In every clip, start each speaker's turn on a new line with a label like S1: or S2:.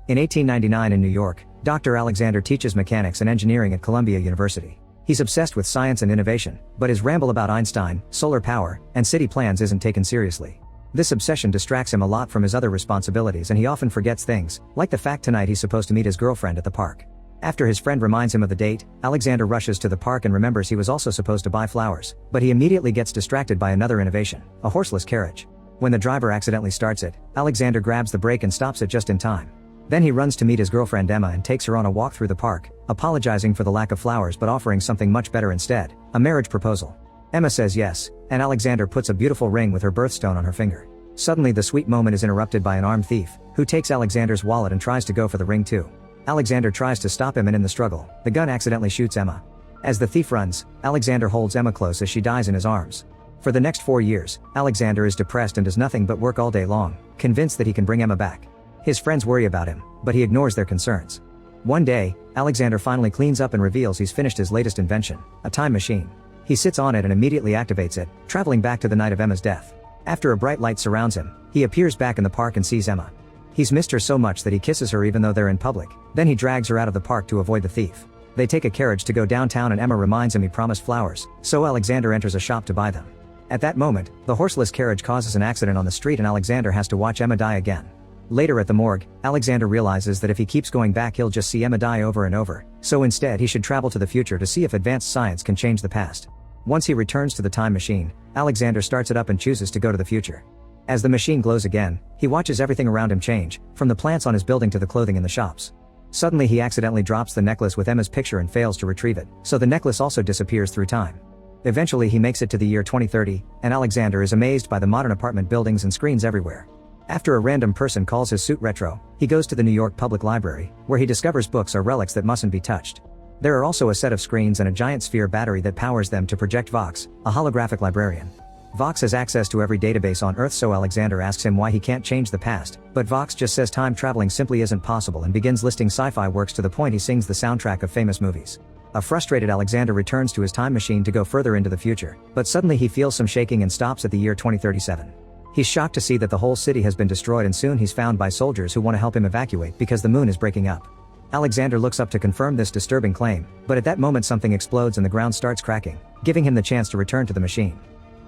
S1: In 1899 in New York, Dr. Alexander teaches mechanics and engineering at Columbia University. He's obsessed with science and innovation, but his ramble about Einstein, solar power, and city plans isn't taken seriously. This obsession distracts him a lot from his other responsibilities, and he often forgets things, like the fact tonight he's supposed to meet his girlfriend at the park. After his friend reminds him of the date, Alexander rushes to the park and remembers he was also supposed to buy flowers, but he immediately gets distracted by another innovation, a horseless carriage. When the driver accidentally starts it, Alexander grabs the brake and stops it just in time. Then he runs to meet his girlfriend Emma and takes her on a walk through the park, apologizing for the lack of flowers but offering something much better instead, a marriage proposal. Emma says yes, and Alexander puts a beautiful ring with her birthstone on her finger. Suddenly the sweet moment is interrupted by an armed thief, who takes Alexander's wallet and tries to go for the ring too. Alexander tries to stop him, and in the struggle, the gun accidentally shoots Emma. As the thief runs, Alexander holds Emma close as she dies in his arms. For the next 4 years, Alexander is depressed and does nothing but work all day long, convinced that he can bring Emma back. His friends worry about him, but he ignores their concerns. One day, Alexander finally cleans up and reveals he's finished his latest invention, a time machine. He sits on it and immediately activates it, traveling back to the night of Emma's death. After a bright light surrounds him, he appears back in the park and sees Emma. He's missed her so much that he kisses her even though they're in public. Then he drags her out of the park to avoid the thief. They take a carriage to go downtown, and Emma reminds him he promised flowers, so Alexander enters a shop to buy them. At that moment, the horseless carriage causes an accident on the street and Alexander has to watch Emma die again. Later at the morgue, Alexander realizes that if he keeps going back he'll just see Emma die over and over, so instead he should travel to the future to see if advanced science can change the past. Once he returns to the time machine, Alexander starts it up and chooses to go to the future. As the machine glows again, he watches everything around him change, from the plants on his building to the clothing in the shops. Suddenly he accidentally drops the necklace with Emma's picture and fails to retrieve it, so the necklace also disappears through time. Eventually he makes it to the year 2030, and Alexander is amazed by the modern apartment buildings and screens everywhere. After a random person calls his suit retro, he goes to the New York Public Library, where he discovers books are relics that mustn't be touched. There are also a set of screens and a giant sphere battery that powers them to project Vox, a holographic librarian. Vox has access to every database on Earth, so Alexander asks him why he can't change the past, but Vox just says time traveling simply isn't possible and begins listing sci-fi works to the point he sings the soundtrack of famous movies. A frustrated Alexander returns to his time machine to go further into the future, but suddenly he feels some shaking and stops at the year 2037. He's shocked to see that the whole city has been destroyed, and soon he's found by soldiers who want to help him evacuate because the moon is breaking up. Alexander looks up to confirm this disturbing claim, but at that moment something explodes and the ground starts cracking, giving him the chance to return to the machine.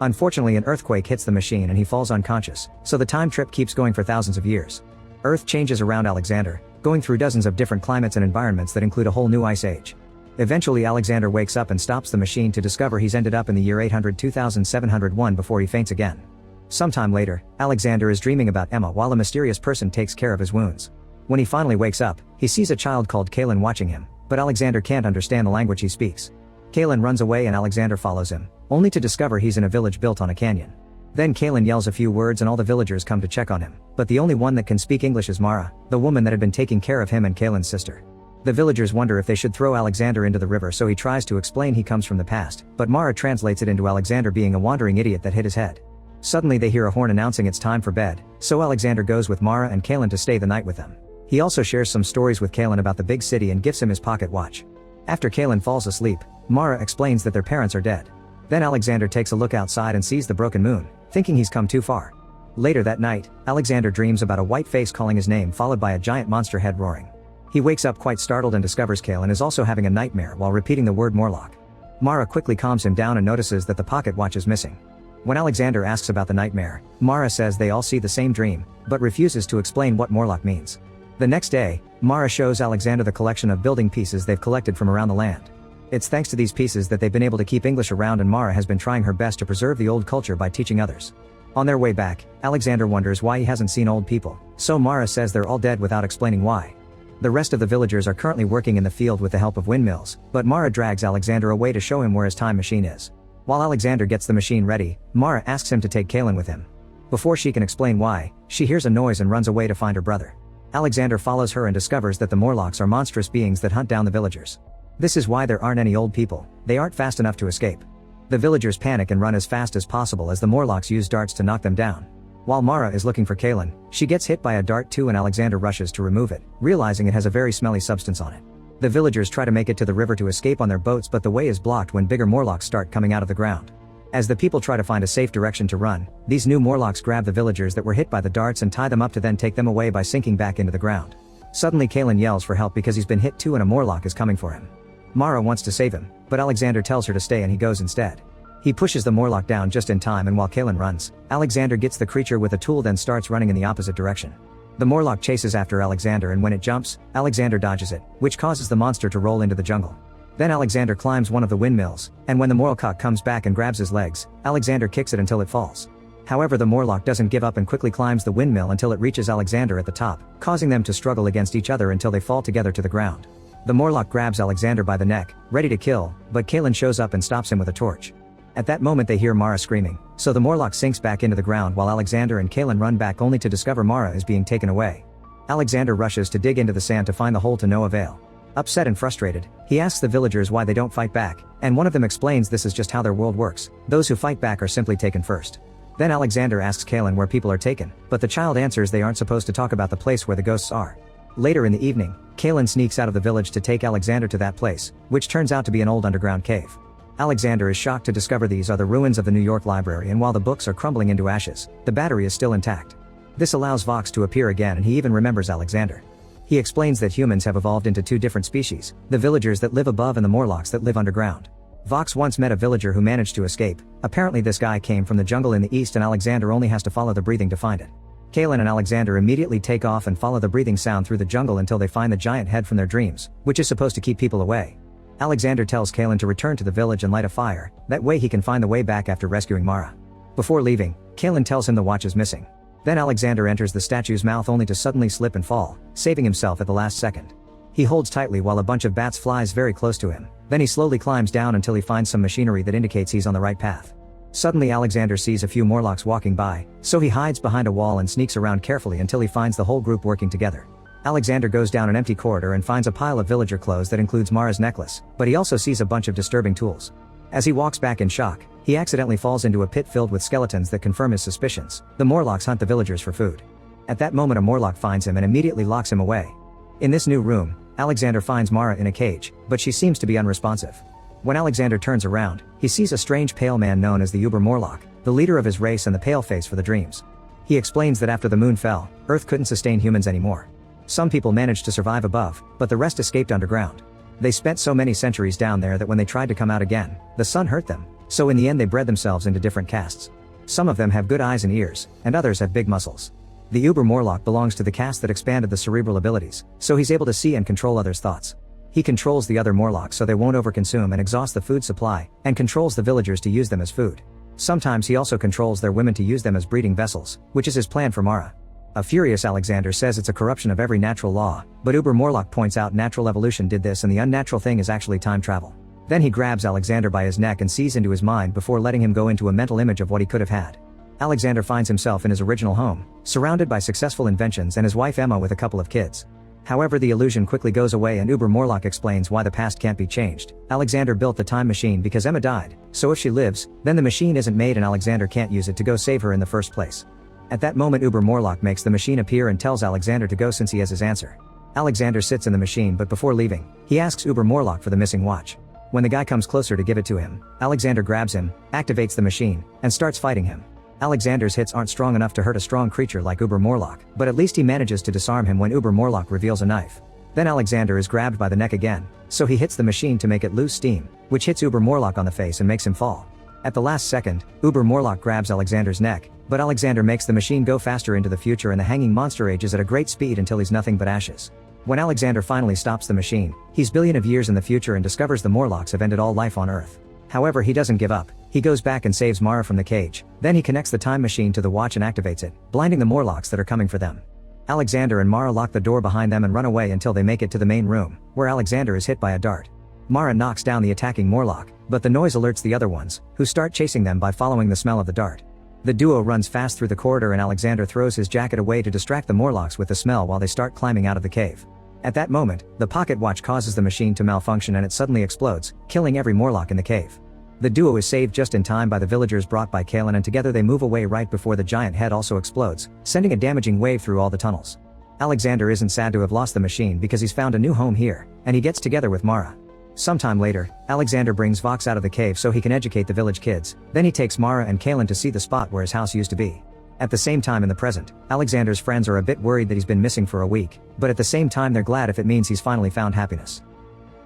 S1: Unfortunately, an earthquake hits the machine and he falls unconscious, so the time trip keeps going for thousands of years. Earth changes around Alexander, going through dozens of different climates and environments that include a whole new ice age. Eventually Alexander wakes up and stops the machine to discover he's ended up in the year 800-2701 before he faints again. Sometime later, Alexander is dreaming about Emma while a mysterious person takes care of his wounds. When he finally wakes up, he sees a child called Kaylin watching him, but Alexander can't understand the language he speaks. Kaylin runs away and Alexander follows him, only to discover he's in a village built on a canyon. Then Kaylin yells a few words and all the villagers come to check on him, but the only one that can speak English is Mara, the woman that had been taking care of him and Kaylin's sister. The villagers wonder if they should throw Alexander into the river, so he tries to explain he comes from the past, but Mara translates it into Alexander being a wandering idiot that hit his head. Suddenly they hear a horn announcing it's time for bed, so Alexander goes with Mara and Kaylin to stay the night with them. He also shares some stories with Kaylin about the big city and gifts him his pocket watch. After Kaylin falls asleep, Mara explains that their parents are dead. Then Alexander takes a look outside and sees the broken moon, thinking he's come too far. Later that night, Alexander dreams about a white face calling his name followed by a giant monster head roaring. He wakes up quite startled and discovers Kaylin is also having a nightmare while repeating the word Morlock. Mara quickly calms him down and notices that the pocket watch is missing. When Alexander asks about the nightmare, Mara says they all see the same dream, but refuses to explain what Morlock means. The next day, Mara shows Alexander the collection of building pieces they've collected from around the land. It's thanks to these pieces that they've been able to keep English around, and Mara has been trying her best to preserve the old culture by teaching others. On their way back, Alexander wonders why he hasn't seen old people, so Mara says they're all dead without explaining why. The rest of the villagers are currently working in the field with the help of windmills, but Mara drags Alexander away to show him where his time machine is. While Alexander gets the machine ready, Mara asks him to take Kaylin with him. Before she can explain why, she hears a noise and runs away to find her brother. Alexander follows her and discovers that the Morlocks are monstrous beings that hunt down the villagers. This is why there aren't any old people, they aren't fast enough to escape. The villagers panic and run as fast as possible as the Morlocks use darts to knock them down. While Mara is looking for Kaylin, she gets hit by a dart too, and Alexander rushes to remove it, realizing it has a very smelly substance on it. The villagers try to make it to the river to escape on their boats, but the way is blocked when bigger Morlocks start coming out of the ground. As the people try to find a safe direction to run, these new Morlocks grab the villagers that were hit by the darts and tie them up to then take them away by sinking back into the ground. Suddenly Kalen yells for help because he's been hit too and a Morlock is coming for him. Mara wants to save him, but Alexander tells her to stay and he goes instead. He pushes the Morlock down just in time, and while Kalen runs, Alexander gets the creature with a tool, then starts running in the opposite direction. The Morlock chases after Alexander, and when it jumps, Alexander dodges it, which causes the monster to roll into the jungle. Then Alexander climbs one of the windmills, and when the Morlock comes back and grabs his legs, Alexander kicks it until it falls. However, the Morlock doesn't give up and quickly climbs the windmill until it reaches Alexander at the top, causing them to struggle against each other until they fall together to the ground. The Morlock grabs Alexander by the neck, ready to kill, but Kalen shows up and stops him with a torch. At that moment they hear Mara screaming, so the Morlock sinks back into the ground while Alexander and Kalen run back, only to discover Mara is being taken away. Alexander rushes to dig into the sand to find the hole to no avail. Upset and frustrated, he asks the villagers why they don't fight back, and one of them explains this is just how their world works, those who fight back are simply taken first. Then Alexander asks Kalen where people are taken, but the child answers they aren't supposed to talk about the place where the ghosts are. Later in the evening, Kalen sneaks out of the village to take Alexander to that place, which turns out to be an old underground cave. Alexander is shocked to discover these are the ruins of the New York Library, and while the books are crumbling into ashes, the battery is still intact. This allows Vox to appear again, and he even remembers Alexander. He explains that humans have evolved into two different species, the villagers that live above and the Morlocks that live underground. Vox once met a villager who managed to escape. Apparently this guy came from the jungle in the east, and Alexander only has to follow the breathing to find it. Kalen and Alexander immediately take off and follow the breathing sound through the jungle until they find the giant head from their dreams, which is supposed to keep people away. Alexander tells Kalen to return to the village and light a fire, that way he can find the way back after rescuing Mara. Before leaving, Kalen tells him the watch is missing. Then Alexander enters the statue's mouth only to suddenly slip and fall, saving himself at the last second. He holds tightly while a bunch of bats flies very close to him, then he slowly climbs down until he finds some machinery that indicates he's on the right path. Suddenly Alexander sees a few Morlocks walking by, so he hides behind a wall and sneaks around carefully until he finds the whole group working together. Alexander goes down an empty corridor and finds a pile of villager clothes that includes Mara's necklace, but he also sees a bunch of disturbing tools. As he walks back in shock, he accidentally falls into a pit filled with skeletons that confirm his suspicions. The Morlocks hunt the villagers for food. At that moment a Morlock finds him and immediately locks him away. In this new room, Alexander finds Mara in a cage, but she seems to be unresponsive. When Alexander turns around, he sees a strange pale man known as the Uber Morlock, the leader of his race and the pale face for the dreams. He explains that after the moon fell, Earth couldn't sustain humans anymore. Some people managed to survive above, but the rest escaped underground. They spent so many centuries down there that when they tried to come out again, the sun hurt them, so in the end they bred themselves into different castes. Some of them have good eyes and ears, and others have big muscles. The Uber Morlock belongs to the caste that expanded the cerebral abilities, so he's able to see and control others' thoughts. He controls the other Morlocks so they won't overconsume and exhaust the food supply, and controls the villagers to use them as food. Sometimes he also controls their women to use them as breeding vessels, which is his plan for Mara. A furious Alexander says it's a corruption of every natural law, but Uber Morlock points out natural evolution did this and the unnatural thing is actually time travel. Then he grabs Alexander by his neck and sees into his mind before letting him go into a mental image of what he could have had. Alexander finds himself in his original home, surrounded by successful inventions and his wife Emma with a couple of kids. However, the illusion quickly goes away and Uber Morlock explains why the past can't be changed. Alexander built the time machine because Emma died, so if she lives, then the machine isn't made and Alexander can't use it to go save her in the first place. At that moment Uber Morlock makes the machine appear and tells Alexander to go since he has his answer. Alexander sits in the machine, but before leaving, he asks Uber Morlock for the missing watch. When the guy comes closer to give it to him, Alexander grabs him, activates the machine, and starts fighting him. Alexander's hits aren't strong enough to hurt a strong creature like Uber Morlock, but at least he manages to disarm him when Uber Morlock reveals a knife. Then Alexander is grabbed by the neck again, so he hits the machine to make it lose steam, which hits Uber Morlock on the face and makes him fall. At the last second, Uber Morlock grabs Alexander's neck, but Alexander makes the machine go faster into the future and the hanging monster ages at a great speed until he's nothing but ashes. When Alexander finally stops the machine, he's billion of years in the future and discovers the Morlocks have ended all life on Earth. However, he doesn't give up. He goes back and saves Mara from the cage. Then he connects the time machine to the watch and activates it, blinding the Morlocks that are coming for them. Alexander and Mara lock the door behind them and run away until they make it to the main room, where Alexander is hit by a dart. Mara knocks down the attacking Morlock, but the noise alerts the other ones, who start chasing them by following the smell of the dart. The duo runs fast through the corridor and Alexander throws his jacket away to distract the Morlocks with the smell while they start climbing out of the cave. At that moment, the pocket watch causes the machine to malfunction and it suddenly explodes, killing every Morlock in the cave. The duo is saved just in time by the villagers brought by Kalen, and together they move away right before the giant head also explodes, sending a damaging wave through all the tunnels. Alexander isn't sad to have lost the machine because he's found a new home here, and he gets together with Mara. Sometime later, Alexander brings Vox out of the cave so he can educate the village kids, then he takes Mara and Kalen to see the spot where his house used to be. At the same time in the present, Alexander's friends are a bit worried that he's been missing for a week, but at the same time they're glad if it means he's finally found happiness.